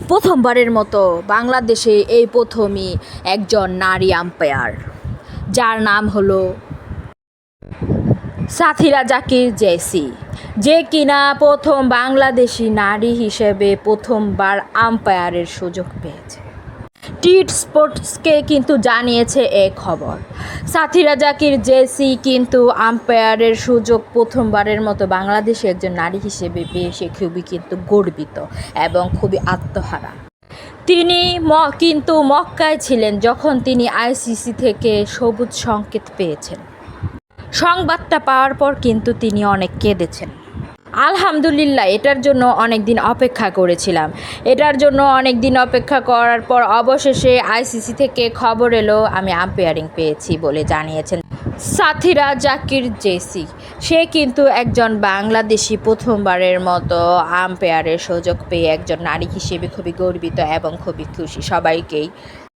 প্রথমবারের মতো বাংলাদেশে এই প্রথমই একজন নারী আম্পায়ার, যার নাম হলো সাথীরা জাকির জেসি, যে কিনা প্রথম বাংলাদেশি নারী হিসেবে প্রথমবার আম্পায়ারের সুযোগ পেয়েছে। টিট স্পোর্টসকে কিন্তু জানিয়েছে এ খবর। সাথীরা জাকির জেসি কিন্তু আম্পায়ারের সুযোগ প্রথমবারের মতো বাংলাদেশে একজন নারী হিসেবে পেয়ে সে খুবই কিন্তু গর্বিত এবং খুবই আত্মহারা। তিনি কিন্তু মক্কায় ছিলেন যখন তিনি আইসিসি থেকে সবুজ সংকেত পেয়েছেন। সংবাদটা পাওয়ার পর কিন্তু তিনি অনেক কেঁদেছেন। আলহামদুলিল্লাহ, এটার জন্য অনেক দিন অপেক্ষা করেছিলাম। এটার জন্য অনেক দিন অপেক্ষা করার পর অবশেষে আইসিসি থেকে খবর এলো আমি আম্পায়ারিং পেয়েছি বলে জানিয়েছেন সাথীরা জাকির জেসি। সে কিন্তু একজন বাংলাদেশি প্রথমবারের মতো আম্পায়ারের সুযোগ পেয়ে একজন নারী হিসেবে খুবই গর্বিত এবং খুবই খুশি সবাইকেই।